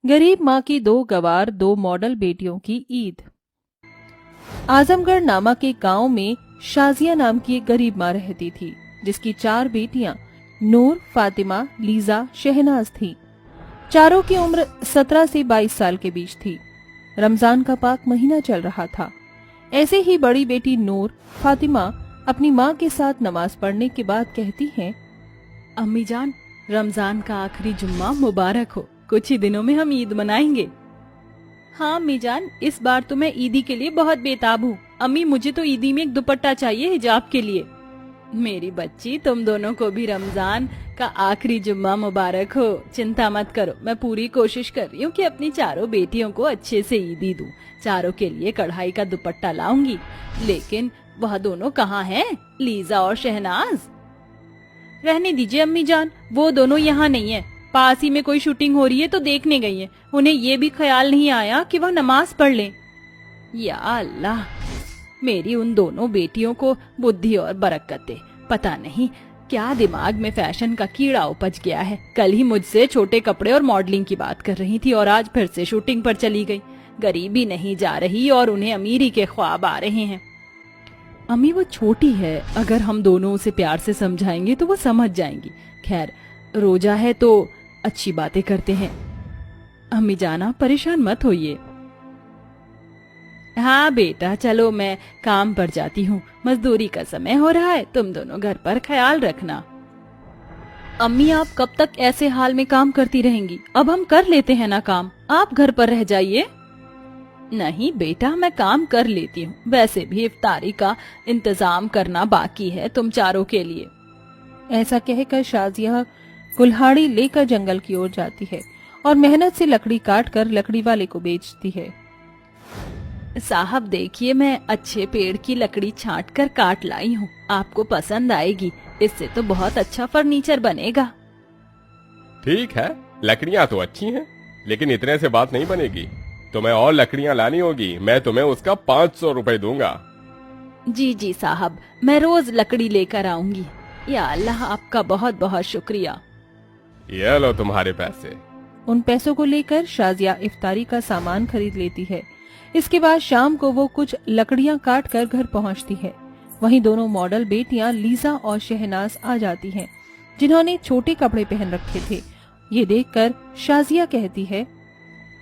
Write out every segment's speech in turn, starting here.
गरीब माँ की 2 गवार 2 मॉडल बेटियों की ईद। आजमगढ़ नामक एक गांव में शाजिया नाम की एक गरीब माँ रहती थी, जिसकी 4 बेटियां नूर, फातिमा, लीजा, शहनाज थी। चारों की उम्र 17 से 22 साल के बीच थी। रमजान का पाक महीना चल रहा था। ऐसे ही बड़ी बेटी नूर, फातिमा अपनी माँ के साथ नमाज पढ़ने के बाद कहती हैं, अम्मी जान, रमजान का आखिरी जुम्मा मुबारक हो। कुछ ही दिनों में हम ईद मनाएंगे। हाँ अम्मी जान, इस बार तो मैं ईदी के लिए बहुत बेताब हूँ। अम्मी, मुझे तो ईदी में एक दुपट्टा चाहिए हिजाब के लिए। मेरी बच्ची, तुम दोनों को भी रमजान का आखिरी जुम्मा मुबारक हो। चिंता मत करो, मैं पूरी कोशिश कर रही हूँ कि अपनी चारों बेटियों को अच्छे से ईदी दूँ। चारों के लिए कढ़ाई का दुपट्टा लाऊंगी। लेकिन वह दोनों कहाँ हैं, लीजा और शहनाज? रहने दीजिए अम्मी जान, वो दोनों यहाँ नहीं है। पास ही में कोई शूटिंग हो रही है तो देखने गई है। उन्हें ये भी ख्याल नहीं आया कि वह नमाज पढ़ लें। या अल्लाह, मेरी उन दोनों बेटियों को बुद्धि और बरकत दे। पता नहीं क्या दिमाग में फैशन का कीड़ा उपज गया है। कल ही मुझसे छोटे कपड़े और मॉडलिंग की बात कर रही थी और आज फिर से शूटिंग पर चली गई। गरीबी नहीं जा रही और उन्हें अमीरी के ख्वाब आ रहे हैं। अम्मी, वो छोटी है, अगर हम दोनों उसे प्यार से समझाएंगे तो वो समझ जाएंगी। खैर, रोजा है तो अच्छी बातें करते हैं। अम्मी जाना, परेशान मत होइए। हाँ बेटा, चलो मैं काम पर जाती हूँ। मजदूरी का समय हो रहा है, तुम दोनों घर पर ख्याल रखना। अम्मी, आप कब तक ऐसे हाल में काम करती रहेंगी? अब हम कर लेते हैं ना काम, आप घर पर रह जाइए। नहीं बेटा, मैं काम कर लेती हूँ। वैसे भी इफ्तारी का इंतजाम करना बाकी है तुम चारों के लिए। ऐसा कहकर शाजिया कुल्हाड़ी लेकर जंगल की ओर जाती है और मेहनत से लकड़ी काट कर लकड़ी वाले को बेचती है। साहब देखिए, मैं अच्छे पेड़ की लकड़ी छांट कर काट लाई हूँ, आपको पसंद आएगी। इससे तो बहुत अच्छा फर्नीचर बनेगा। ठीक है, लकड़ियाँ तो अच्छी हैं, लेकिन इतने से बात नहीं बनेगी। तुम्हें और लकड़ियाँ लानी होगी। मैं तुम्हें उसका 500 रुपए दूंगा। जी जी साहब, मैं रोज लकड़ी लेकर आऊंगी। या अल्लाह, आपका बहुत बहुत शुक्रिया। ये लो तुम्हारे पैसे। उन पैसों को लेकर शाजिया इफ्तारी का सामान खरीद लेती है। इसके बाद शाम को वो कुछ लकड़ियां काट कर घर पहुंचती है। वहीं दोनों मॉडल बेटियां लीजा और शहनाज आ जाती हैं, जिन्होंने छोटे कपड़े पहन रखे थे। ये देखकर शाजिया कहती है,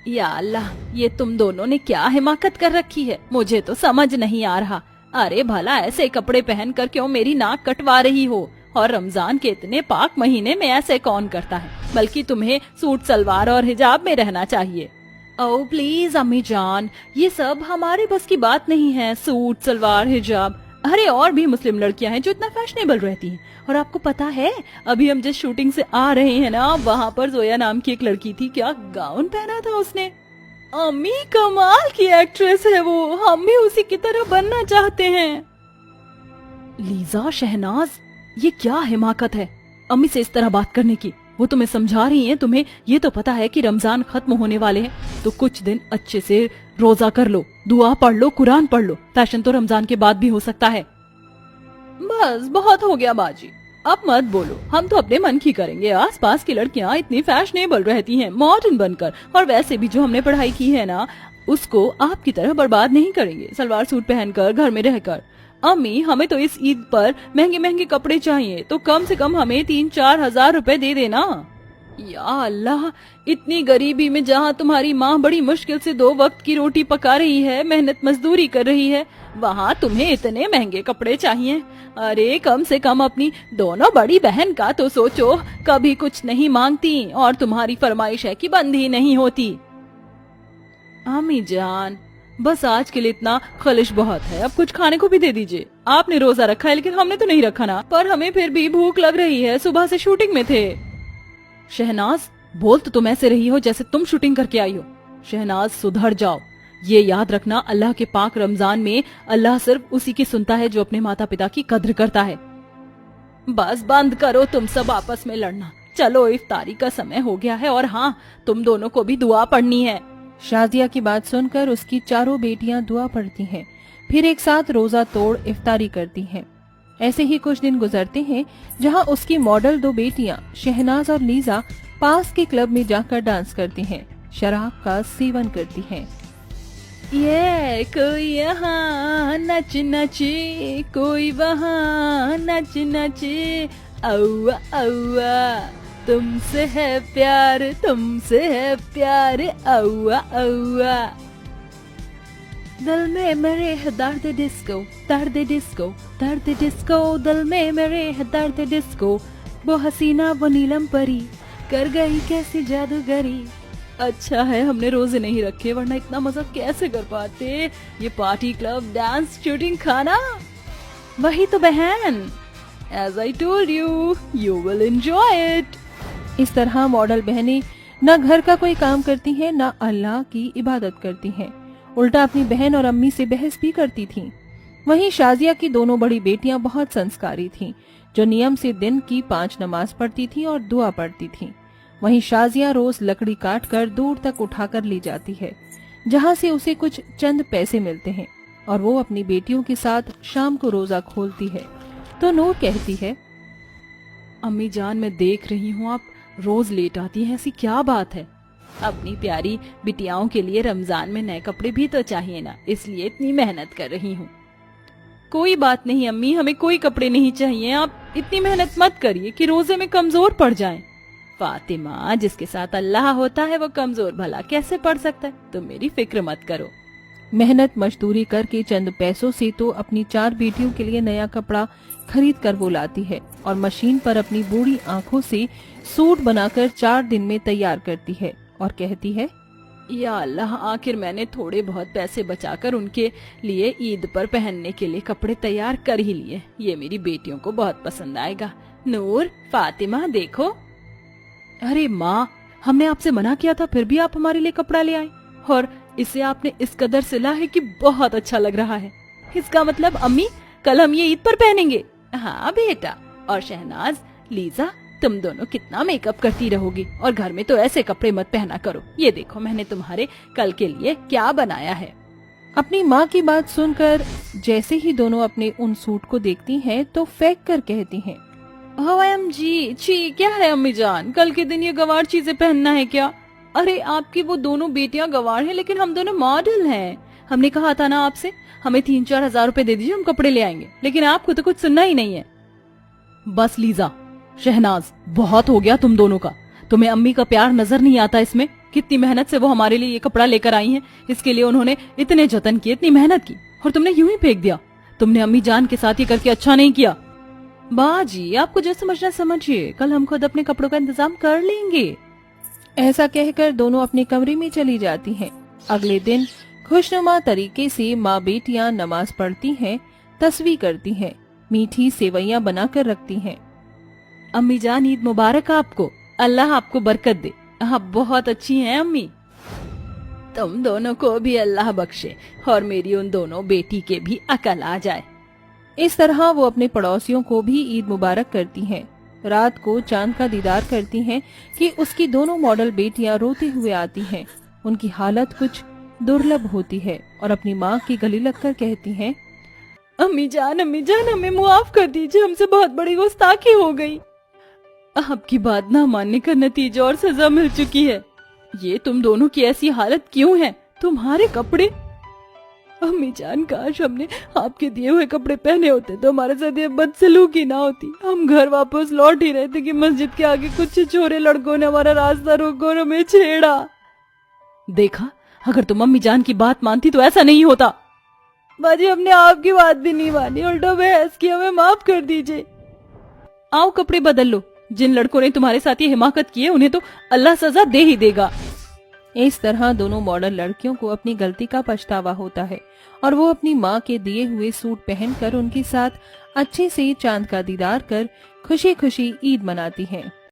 या अल्लाह, ये तुम दोनों ने क्या हिमाकत कर रखी है, मुझे तो समझ नहीं आ रहा। अरे भला ऐसे कपड़े पहनकर क्यों मेरी नाक कटवा रही हो? और रमजान के इतने पाक महीने में ऐसे कौन करता है? बल्कि तुम्हें सूट सलवार और हिजाब में रहना चाहिए। ओह प्लीज अम्मी जान, ये सब हमारे बस की बात नहीं है। सूट सलवार हिजाब, अरे और भी मुस्लिम लड़कियां हैं जो इतना फैशनेबल रहती हैं। और आपको पता है, अभी हम जिस शूटिंग से आ रहे हैं ना, वहाँ पर जोया नाम की एक लड़की थी, क्या गाउन पहना था उसने। अम्मी, कमाल की एक्ट्रेस है वो, हम भी उसी की तरह बनना चाहते हैं। लीजा, शहनाज, ये क्या हिमाकत है अम्मी से इस तरह बात करने की? वो तुम्हें समझा रही हैं। तुम्हें ये तो पता है कि रमजान खत्म होने वाले हैं, तो कुछ दिन अच्छे से रोजा कर लो, दुआ पढ़ लो, कुरान पढ़ लो। फैशन तो रमजान के बाद भी हो सकता है। बस बहुत हो गया बाजी, अब मत बोलो। हम तो अपने मन की करेंगे। आस पास की लड़कियां इतनी फैशनेबल रहती हैं, मॉडर्न बनकर। और वैसे भी जो हमने पढ़ाई की है ना, उसको आपकी तरह बर्बाद नहीं करेंगे सलवार सूट पहनकर घर में रहकर। अम्मी, हमें तो इस ईद पर महंगे महंगे कपड़े चाहिए, तो कम से कम हमें 3-4 हजार रुपए दे देना। या अल्लाह, इतनी गरीबी में जहाँ तुम्हारी माँ बड़ी मुश्किल से 2 वक्त की रोटी पका रही है, मेहनत मजदूरी कर रही है, वहाँ तुम्हें इतने महंगे कपड़े चाहिए? अरे कम से कम अपनी दोनों बड़ी बहन का तो सोचो, कभी कुछ नहीं मांगती और तुम्हारी फरमाइश है कि बंद ही नहीं होती। अम्मी जान, बस आज के लिए इतना खलिश बहुत है, अब कुछ खाने को भी दे दीजिए। आपने रोजा रखा है, लेकिन हमने तो नहीं रखा ना, पर हमें फिर भी भूख लग रही है, सुबह से शूटिंग में थे। शहनाज, बोल तो तुम ऐसे रही हो जैसे तुम शूटिंग करके आई हो। शहनाज, सुधर जाओ। ये याद रखना, अल्लाह के पाक रमजान में अल्लाह सिर्फ उसी की सुनता है जो अपने माता पिता की कद्र करता है। बस बंद करो तुम सब आपस में लड़ना। चलो, इफ्तारी का समय हो गया है, और हाँ, तुम दोनों को भी दुआ पढ़नी है। शाजिया की बात सुनकर उसकी चारों बेटियां दुआ पढ़ती हैं, फिर एक साथ रोजा तोड़ इफ्तारी करती हैं। ऐसे ही कुछ दिन गुजरते हैं, जहां उसकी मॉडल 2 बेटियां शहनाज और लीजा पास के क्लब में जाकर डांस करती हैं। शराब का सेवन करती हैं। ये कोई यहाँ नच नचे, कोई वहाँ नच नचे, औआ औआ तुमसे है प्यार, तुमसे है प्यार, औआ औआ। दिल में मेरे है दर्द डिस्को, दर्द डिस्को, दर्द डिस्को, दिल में मेरे है दर्द डिस्को, वो हसीना वो नीलम परी कर गई कैसी जादूगरी। अच्छा है हमने रोजे नहीं रखे, वरना इतना मजा कैसे कर पाते। ये पार्टी क्लब डांस शूटिंग खाना, वही तो बहन। As I told you, you will enjoy it. इस तरह मॉडल बहनें न घर का कोई काम करती हैं, न अल्लाह की इबादत करती हैं, उल्टा अपनी बहन और अम्मी से बहस भी करती थीं। वहीं शाजिया की दोनों बड़ी बेटियां बहुत संस्कारी थीं, जो नियम से दिन की 5 नमाज पढ़ती थीं और दुआ पढ़ती थीं। वहीं शाजिया रोज लकड़ी काट कर दूर तक उठाकर ले जाती है, जहां से उसे कुछ चंद पैसे मिलते हैं, और वो अपनी बेटियों के साथ शाम को रोजा खोलती है। तो नूर कहती है, अम्मी जान मैं देख रही हूँ आप रोज लेट आती हैं, ऐसी क्या बात है। अपनी प्यारी बिटियाओं के लिए रमजान में नए कपड़े भी तो चाहिए ना, इसलिए इतनी मेहनत कर रही हूँ। कोई बात नहीं अम्मी, हमें कोई कपड़े नहीं चाहिए, आप इतनी मेहनत मत करिए कि रोजे में कमजोर पड़ जाएं। फातिमा, जिसके साथ अल्लाह होता है वो कमजोर भला कैसे पड़ सकता है, तुम मेरी फिक्र मत करो। मेहनत मजदूरी करके चंद पैसों से तो अपनी 4 बेटियों के लिए नया कपड़ा खरीद कर वो लाती है, और मशीन पर अपनी बूढ़ी आंखों से सूट बनाकर 4 दिन में तैयार करती है, और कहती है, या अल्लाह, आखिर मैंने थोड़े बहुत पैसे बचाकर उनके लिए ईद पर पहनने के लिए कपड़े तैयार कर ही लिए। ये मेरी बेटियों को बहुत पसंद आएगा। नूर, फातिमा देखो। अरे माँ, हमने आपसे मना किया था, फिर भी आप हमारे लिए कपड़ा ले आए, और इसे आपने इस कदर सिला है कि बहुत अच्छा लग रहा है। इसका मतलब अम्मी कल हम ये ईद पर पहनेंगे। हाँ बेटा, और शहनाज, लीजा, तुम दोनों कितना मेकअप करती रहोगी, और घर में तो ऐसे कपड़े मत पहना करो। ये देखो मैंने तुम्हारे कल के लिए क्या बनाया है। अपनी माँ की बात सुनकर जैसे ही दोनों अपने उन सूट को देखती हैं तो फेंक कर कहती हैं, OMG, छी क्या है अम्मी जान, कल के दिन ये गवार चीजें पहनना है क्या। अरे आपकी वो दोनों बेटियां गवार हैं, लेकिन हम दोनों मॉडल हैं। हमने कहा था ना आपसे, हमें 3-4 हजार रुपए दे दीजिए, हम कपड़े ले आएंगे, लेकिन आपको तो कुछ सुनना ही नहीं है। बस लीजा, शहनाज, बहुत हो गया तुम दोनों का। तुम्हें अम्मी का प्यार नजर नहीं आता इसमें? कितनी मेहनत से वो हमारे लिए ये कपड़ा लेकर आई हैं, इसके लिए उन्होंने इतने जतन किए, इतनी मेहनत की, और तुमने यूं ही फेंक दिया। तुमने अम्मी जान के साथ ये करके अच्छा नहीं किया। बाजी, आपको जो समझना समझिए, कल हम खुद अपने कपड़ों का इंतजाम कर लेंगे। ऐसा कहकर दोनों अपने कमरे में चली जाती हैं। अगले दिन खुशनुमा तरीके से माँ बेटियां नमाज पढ़ती हैं, तस्वीर करती हैं, मीठी सेवैयां बनाकर रखती हैं। अम्मी जान, ईद मुबारक आपको, अल्लाह आपको बरकत दे, आप बहुत अच्छी हैं अम्मी। तुम दोनों को भी अल्लाह बख्शे, और मेरी उन दोनों बेटी के भी अकल आ जाए। इस तरह वो अपने पड़ोसियों को भी ईद मुबारक करती हैं। रात को चांद का दीदार करती हैं कि उसकी दोनों मॉडल बेटियां रोते हुए आती हैं। उनकी हालत कुछ दुर्लभ होती है, और अपनी माँ की गले लगकर कहती हैं, अम्मी जान, हमें मुआफ कर दीजिए, हमसे बहुत बड़ी गुस्ताखी हो गई। आपकी बात ना मानने का नतीजा और सजा मिल चुकी है। ये तुम दोनों की ऐसी हालत क्यों है? तुम्हारे कपड़े। अम्मी जान, काश हमने आपके दिए हुए कपड़े पहने होते तो हमारे साथ ये बदसलूकी ना होती। हम घर वापस लौट ही रहे थे कि मस्जिद के आगे कुछ छोरे लड़कों ने हमारा रास्ता रोका और हमें छेड़ा। देखा, अगर तुम अम्मी जान की बात मानती तो ऐसा नहीं होता। बाजी, हमने आपकी बात भी नहीं मानी, उल्टा बहस की, हमें माफ कर दीजिए। आओ कपड़े बदल लो, जिन लड़कों ने तुम्हारे साथ ये हिमाकत की है उन्हें तो अल्लाह सजा दे ही देगा। इस तरह दोनों मॉडल लड़कियों को अपनी गलती का पछतावा होता है, और वो अपनी माँ के दिए हुए सूट पहनकर उनके साथ अच्छे से चांद का दीदार कर खुशी खुशी ईद मनाती हैं।